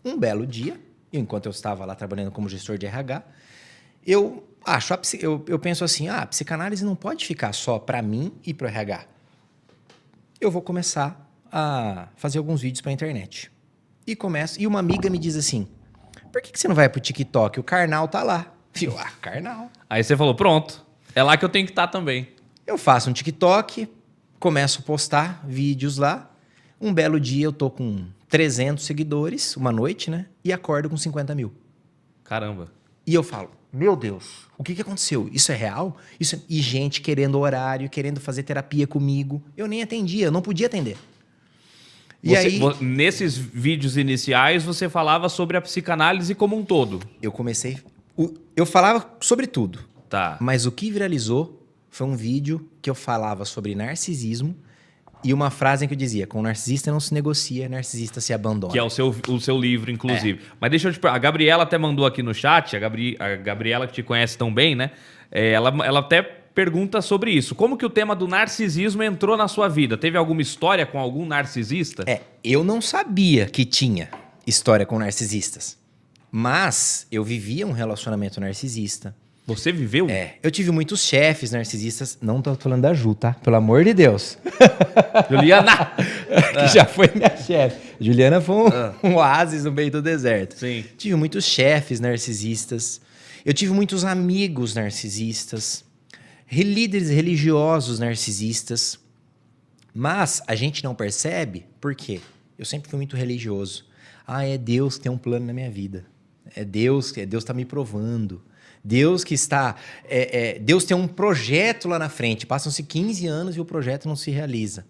Um belo dia, enquanto eu estava lá trabalhando como gestor de RH, eu penso assim, a psicanálise não pode ficar só para mim e para o RH. Eu vou começar a fazer alguns vídeos para a internet. E uma amiga me diz assim, por que você não vai pro TikTok? O Karnal tá lá. Eu, Karnal. Aí você falou, pronto, é lá que eu tenho que estar também. Eu faço um TikTok, começo a postar vídeos lá. Um belo dia eu tô com 300 seguidores, uma noite, né? E acordo com 50 mil. Caramba. E eu falo, meu Deus, o que aconteceu? Isso é real? E gente querendo horário, querendo fazer terapia comigo. Eu nem atendia, eu não podia atender. Nesses vídeos iniciais, você falava sobre a psicanálise como um todo. Eu falava sobre tudo. Tá. Mas o que viralizou foi um vídeo que eu falava sobre narcisismo e uma frase em que eu dizia, com narcisista não se negocia, narcisista se abandona. Que é o seu livro, inclusive. Mas deixa eu te perguntar, a Gabriela até mandou aqui no chat, a Gabriela que te conhece tão bem, né? Ela até pergunta sobre isso. Como que o tema do narcisismo entrou na sua vida? Teve alguma história com algum narcisista? Eu não sabia que tinha história com narcisistas. Mas eu vivia um relacionamento narcisista. Você viveu? Eu tive muitos chefes narcisistas. Não tô falando da Ju, tá? Pelo amor de Deus. Juliana! Que já foi minha chefe. Juliana foi um oásis no meio do deserto. Sim. Tive muitos chefes narcisistas. Eu tive muitos amigos narcisistas. Líderes religiosos narcisistas. Mas a gente não percebe por quê? Eu sempre fui muito religioso. É Deus que tem um plano na minha vida. Deus está me provando. Deus que está... Deus tem um projeto lá na frente. Passam-se 15 anos e o projeto não se realiza.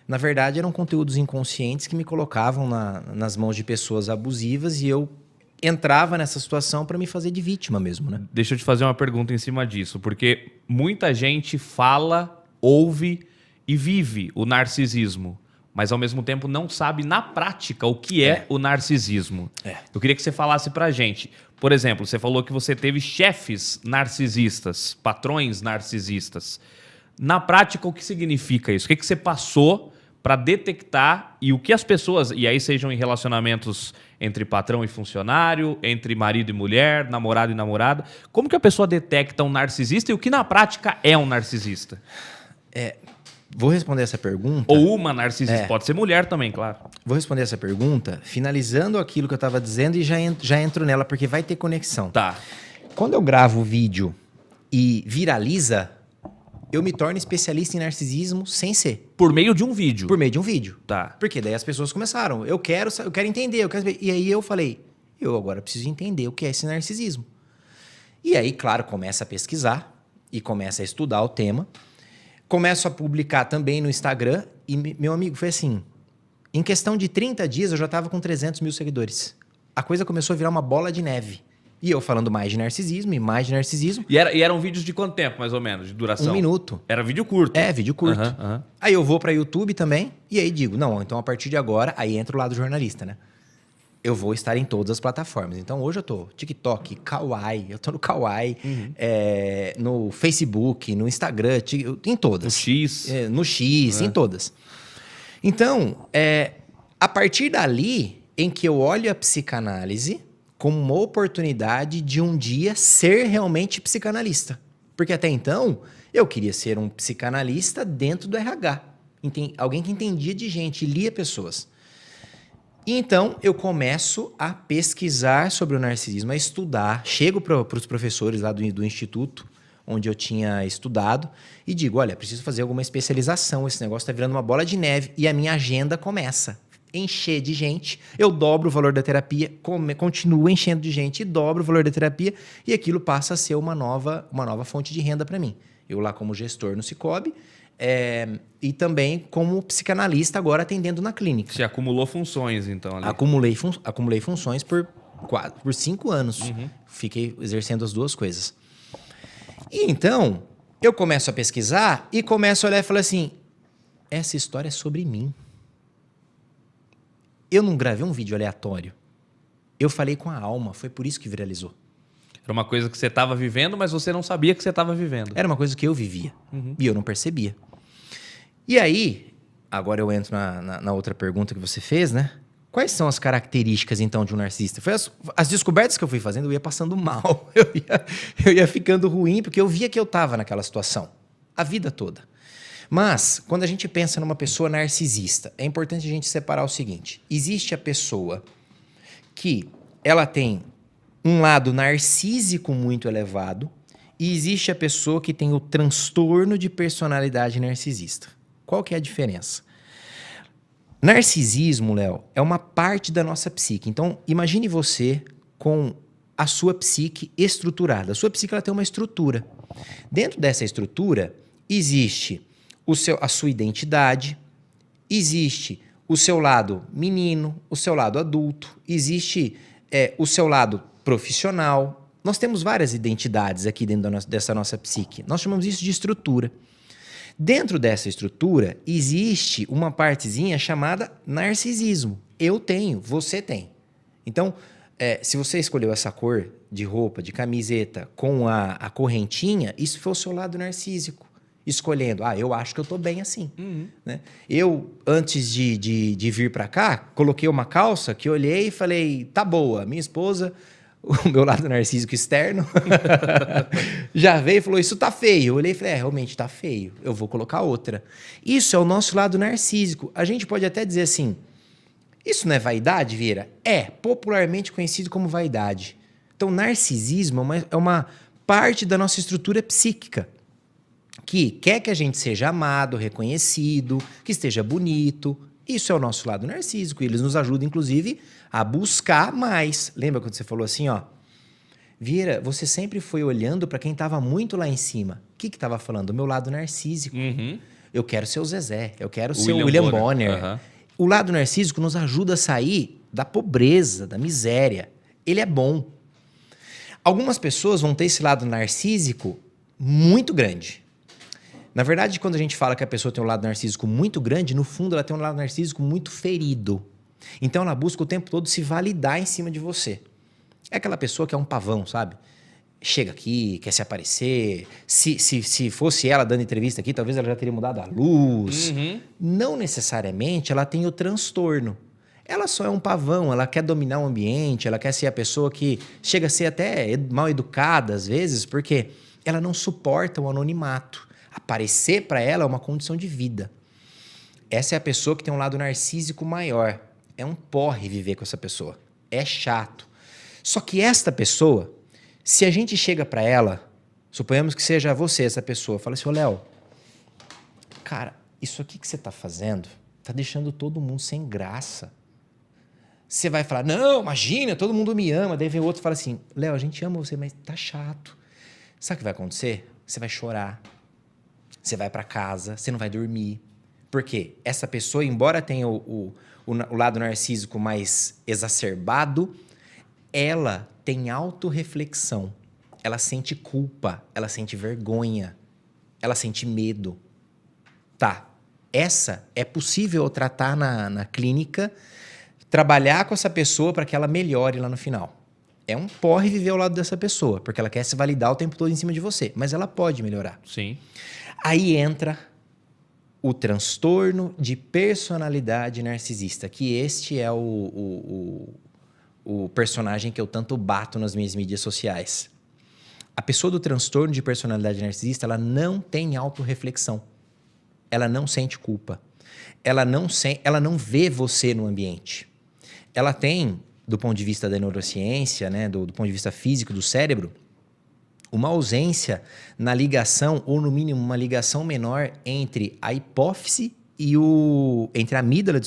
Na verdade, eram conteúdos inconscientes que me colocavam nas mãos de pessoas abusivas e eu entrava nessa situação para me fazer de vítima mesmo, né? Deixa eu te fazer uma pergunta em cima disso, porque muita gente fala, ouve e vive o narcisismo, mas ao mesmo tempo não sabe na prática o que é o narcisismo. Eu queria que você falasse pra gente. Por exemplo, você falou que você teve chefes narcisistas, patrões narcisistas. Na prática, o que significa isso? O que você passou para detectar e o que as pessoas, e aí sejam em relacionamentos entre patrão e funcionário, entre marido e mulher, namorado e namorada, como que a pessoa detecta um narcisista e o que na prática é um narcisista? Vou responder essa pergunta. Ou uma narcisista, pode ser mulher também, claro. Vou responder essa pergunta finalizando aquilo que eu estava dizendo e já entro nela, porque vai ter conexão. Tá. Quando eu gravo o vídeo e viraliza, eu me torno especialista em narcisismo sem ser. Por meio de um vídeo. Por meio de um vídeo. Tá. Porque daí as pessoas começaram, eu quero entender, eu quero saber. E aí eu falei, eu agora preciso entender o que é esse narcisismo. E aí, claro, começa a pesquisar e começa a estudar o tema. Começo a publicar também no Instagram e, meu amigo, foi assim, em questão de 30 dias eu já estava com 300 mil seguidores. A coisa começou a virar uma bola de neve. E eu falando mais de narcisismo e mais de narcisismo. E eram vídeos de quanto tempo, mais ou menos, de duração? 1 minuto. Era vídeo curto? Vídeo curto. Aí eu vou para YouTube também e aí digo, não, então a partir de agora, aí entra o lado jornalista, né? Eu vou estar em todas as plataformas. Então, hoje eu tô TikTok, Kawaii, eu tô no Kawaii, no Facebook, no Instagram, em todas. No X. No X, em todas. Então, a partir dali, em que eu olho a psicanálise como uma oportunidade de um dia ser realmente psicanalista. Porque até então, eu queria ser um psicanalista dentro do RH. Alguém que entendia de gente, lia pessoas. E então, eu começo a pesquisar sobre o narcisismo, a estudar. Chego para os professores lá do instituto, onde eu tinha estudado, e digo, olha, preciso fazer alguma especialização, esse negócio está virando uma bola de neve. E a minha agenda começa a encher de gente, eu dobro o valor da terapia, continuo enchendo de gente e dobro o valor da terapia, e aquilo passa a ser uma nova fonte de renda para mim. Eu lá como gestor no Cicobi, e também como psicanalista agora atendendo na clínica. Você acumulou funções, então, ali. Acumulei funções por 5 anos. Fiquei exercendo as duas coisas. E então, eu começo a pesquisar e começo a olhar e falar assim, essa história é sobre mim. Eu não gravei um vídeo aleatório. Eu falei com a alma, foi por isso que viralizou. Era uma coisa que você estava vivendo, mas você não sabia que você estava vivendo. Era uma coisa que eu vivia. E eu não percebia. E aí, agora eu entro na outra pergunta que você fez, né? Quais são as características, então, de um narcisista? Foi as descobertas que eu fui fazendo, eu ia passando mal. Eu ia ficando ruim, porque eu via que eu estava naquela situação. A vida toda. Mas, quando a gente pensa numa pessoa narcisista, é importante a gente separar o seguinte. Existe a pessoa que ela tem um lado narcísico muito elevado e existe a pessoa que tem o transtorno de personalidade narcisista. Qual que é a diferença? Narcisismo, Léo, é uma parte da nossa psique. Então, imagine você com a sua psique estruturada. A sua psique ela tem uma estrutura. Dentro dessa estrutura, existe a sua identidade, existe o seu lado menino, o seu lado adulto, existe o seu lado profissional. Nós temos várias identidades aqui dentro dessa nossa psique. Nós chamamos isso de estrutura. Dentro dessa estrutura, existe uma partezinha chamada narcisismo. Eu tenho, você tem. Então, se você escolheu essa cor de roupa, de camiseta, com a correntinha, isso foi o seu lado narcísico. Escolhendo, eu acho que eu tô bem assim. Uhum. Né? Eu, antes de vir para cá, coloquei uma calça que eu olhei e falei, tá boa. Minha esposa, o meu lado narcísico externo, já veio e falou, isso tá feio. Eu olhei e falei, realmente tá feio. Eu vou colocar outra. Isso é o nosso lado narcísico. A gente pode até dizer assim, isso não é vaidade, Vieira? É, popularmente conhecido como vaidade. Então, narcisismo é uma parte da nossa estrutura psíquica, que quer que a gente seja amado, reconhecido, que esteja bonito. Isso é o nosso lado narcísico. E eles nos ajudam, inclusive, a buscar mais. Lembra quando você falou assim, Vieira, você sempre foi olhando para quem estava muito lá em cima. O que estava falando? O meu lado narcísico. Uhum. Eu quero ser o Zezé, eu quero ser o William Bonner. Uhum. O lado narcísico nos ajuda a sair da pobreza, da miséria. Ele é bom. Algumas pessoas vão ter esse lado narcísico muito grande. Na verdade, quando a gente fala que a pessoa tem um lado narcísico muito grande, no fundo ela tem um lado narcísico muito ferido. Então ela busca o tempo todo se validar em cima de você. É aquela pessoa que é um pavão, sabe? Chega aqui, quer se aparecer. Se fosse ela dando entrevista aqui, talvez ela já teria mudado a luz. Uhum. Não necessariamente ela tem o transtorno. Ela só é um pavão, ela quer dominar o ambiente, ela quer ser a pessoa que chega a ser até mal educada às vezes, porque ela não suporta o anonimato. Aparecer para ela é uma condição de vida. Essa é a pessoa que tem um lado narcísico maior. É um porre viver com essa pessoa. É chato. Só que esta pessoa, se a gente chega para ela, suponhamos que seja você essa pessoa, fala assim, Léo, cara, isso aqui que você tá fazendo tá deixando todo mundo sem graça. Você vai falar, não, imagina, todo mundo me ama. Daí vem o outro e fala assim, Léo, a gente ama você, mas tá chato. Sabe o que vai acontecer? Você vai chorar. Você vai para casa, você não vai dormir. Por quê? Essa pessoa, embora tenha o lado narcísico mais exacerbado, ela tem autorreflexão. Ela sente culpa, ela sente vergonha, ela sente medo. Tá, essa é possível tratar na clínica, trabalhar com essa pessoa para que ela melhore lá no final. É um porre viver ao lado dessa pessoa, porque ela quer se validar o tempo todo em cima de você, mas ela pode melhorar. Sim. Aí entra o transtorno de personalidade narcisista, que este é o personagem que eu tanto bato nas minhas mídias sociais. A pessoa do transtorno de personalidade narcisista, ela não tem autorreflexão. Ela não sente culpa. Ela não vê você no ambiente. Ela tem, do ponto de vista da neurociência, né, do ponto de vista físico do cérebro, uma ausência na ligação, ou no mínimo uma ligação menor entre a hipófise e entre a amígdala,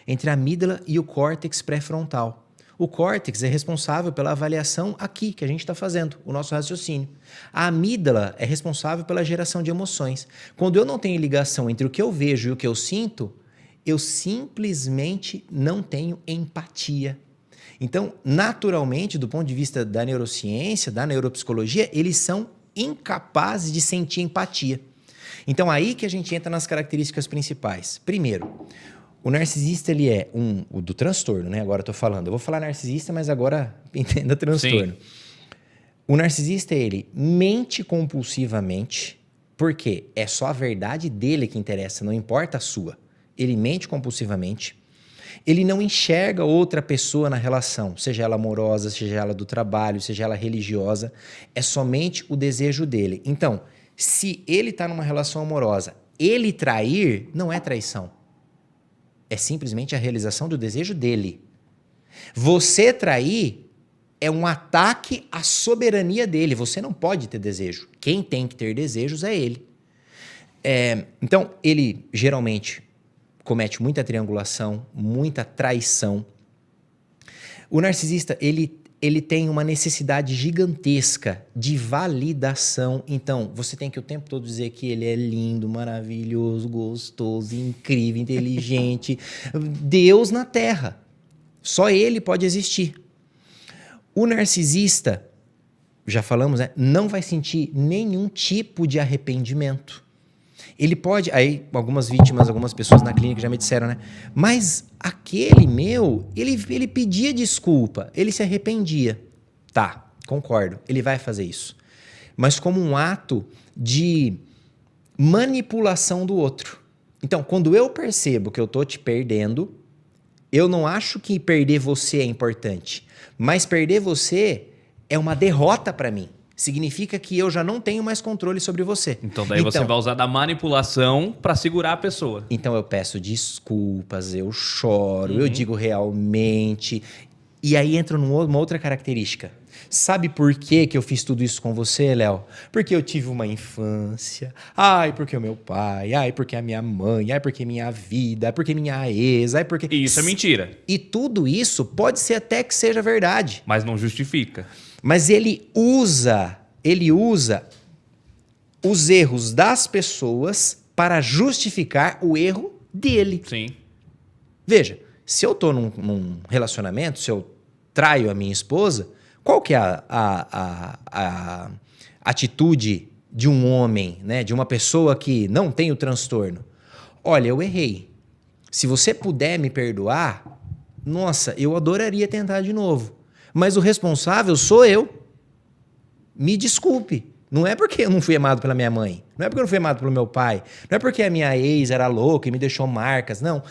entre a amígdala e o córtex pré-frontal. O córtex é responsável pela avaliação aqui que a gente está fazendo, o nosso raciocínio. A amígdala é responsável pela geração de emoções. Quando eu não tenho ligação entre o que eu vejo e o que eu sinto, eu simplesmente não tenho empatia. Então, naturalmente, do ponto de vista da neurociência, da neuropsicologia, eles são incapazes de sentir empatia. Então, aí que a gente entra nas características principais. Primeiro, o narcisista, ele é o do transtorno, né? Agora eu tô falando. Eu vou falar narcisista, mas agora entenda transtorno. Sim. O narcisista, ele mente compulsivamente, porque é só a verdade dele que interessa, não importa a sua. Ele mente compulsivamente. Ele não enxerga outra pessoa na relação, seja ela amorosa, seja ela do trabalho, seja ela religiosa. É somente o desejo dele. Então, se ele está numa relação amorosa, ele trair não é traição. É simplesmente a realização do desejo dele. Você trair é um ataque à soberania dele. Você não pode ter desejo. Quem tem que ter desejos é ele. Então, ele geralmente comete muita triangulação, muita traição. O narcisista, ele tem uma necessidade gigantesca de validação. Então, você tem que o tempo todo dizer que ele é lindo, maravilhoso, gostoso, incrível, inteligente. Deus na Terra. Só ele pode existir. O narcisista, já falamos, né, não vai sentir nenhum tipo de arrependimento. Ele pode... Aí, algumas vítimas, algumas pessoas na clínica já me disseram, né? Mas aquele meu, ele pedia desculpa, ele se arrependia. Tá, concordo, ele vai fazer isso. Mas como um ato de manipulação do outro. Então, quando eu percebo que eu tô te perdendo, eu não acho que perder você é importante. Mas perder você é uma derrota para mim. Significa que eu já não tenho mais controle sobre você. Então daí você vai usar da manipulação para segurar a pessoa. Então eu peço desculpas, eu choro, eu digo realmente. E aí entra numa outra característica. Sabe por que eu fiz tudo isso com você, Léo? Porque eu tive uma infância. Ai, porque o meu pai. Ai, porque a minha mãe. Ai, porque minha vida. Ai, porque minha ex. Ai, porque... E isso é mentira. E tudo isso pode ser até que seja verdade. Mas não justifica. Mas ele usa os erros das pessoas para justificar o erro dele. Sim. Veja, se eu estou num relacionamento, se eu traio a minha esposa, qual que é a atitude de um homem, né, de uma pessoa que não tem o transtorno? Olha, eu errei. Se você puder me perdoar, nossa, eu adoraria tentar de novo. Mas o responsável sou eu. Me desculpe. Não é porque eu não fui amado pela minha mãe. Não é porque eu não fui amado pelo meu pai. Não é porque a minha ex era louca e me deixou marcas. Não.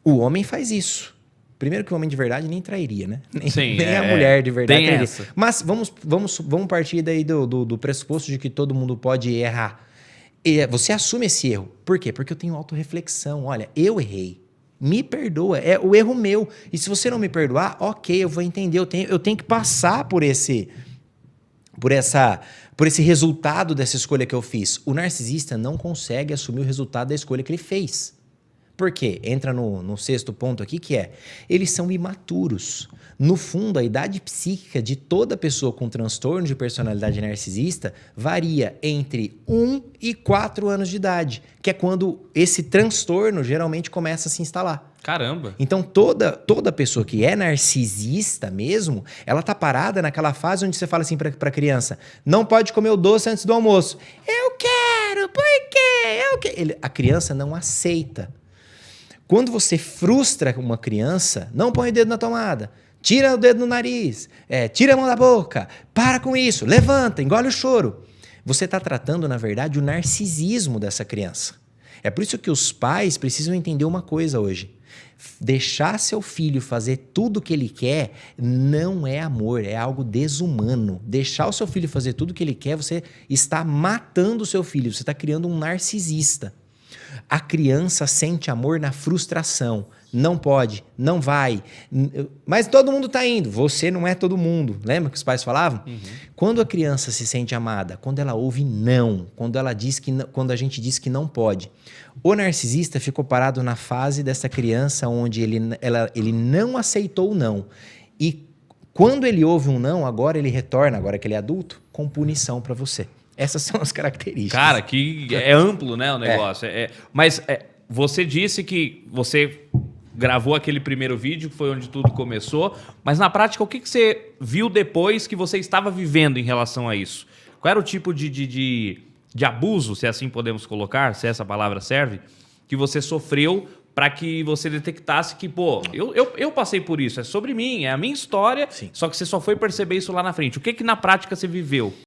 O homem faz isso. Primeiro que o homem de verdade nem trairia, né? Nem a mulher de verdade trairia. Essa. Mas vamos partir daí do pressuposto de que todo mundo pode errar. Você assume esse erro. Por quê? Porque eu tenho autorreflexão. Olha, eu errei. Me perdoa, é o erro meu. E se você não me perdoar, ok, eu vou entender. Eu tenho que passar por esse resultado dessa escolha que eu fiz. O narcisista não consegue assumir o resultado da escolha que ele fez. Por quê? Entra no sexto ponto aqui, que é, eles são imaturos. No fundo, a idade psíquica de toda pessoa com transtorno de personalidade narcisista varia entre 1 e 4 anos de idade, que é quando esse transtorno geralmente começa a se instalar. Caramba! Então, toda pessoa que é narcisista mesmo, ela tá parada naquela fase onde você fala assim para a criança, não pode comer o doce antes do almoço. Eu quero, por quê? A criança não aceita. Quando você frustra uma criança, não põe o dedo na tomada, tira o dedo no nariz, tira a mão da boca, para com isso, levanta, engole o choro. Você está tratando, na verdade, o narcisismo dessa criança. É por isso que os pais precisam entender uma coisa hoje. Deixar seu filho fazer tudo o que ele quer não é amor, é algo desumano. Deixar o seu filho fazer tudo o que ele quer, você está matando o seu filho, você está criando um narcisista. A criança sente amor na frustração. Não pode, não vai. Mas todo mundo está indo. Você não é todo mundo. Lembra que os pais falavam? Uhum. Quando a criança se sente amada, quando ela ouve não, quando a gente diz que não pode. O narcisista ficou parado na fase dessa criança onde ele não aceitou o não. E quando ele ouve um não, agora ele retorna, agora que ele é adulto, com punição para você. Essas são as características. Cara, que é amplo, né, o negócio. Mas você disse que você gravou aquele primeiro vídeo, que foi onde tudo começou, mas na prática, o que você viu depois que você estava vivendo em relação a isso? Qual era o tipo de abuso, se assim podemos colocar, se essa palavra serve, que você sofreu para que você detectasse que, pô, eu passei por isso, é sobre mim, é a minha história, sim, só que você só foi perceber isso lá na frente. O que na prática você viveu?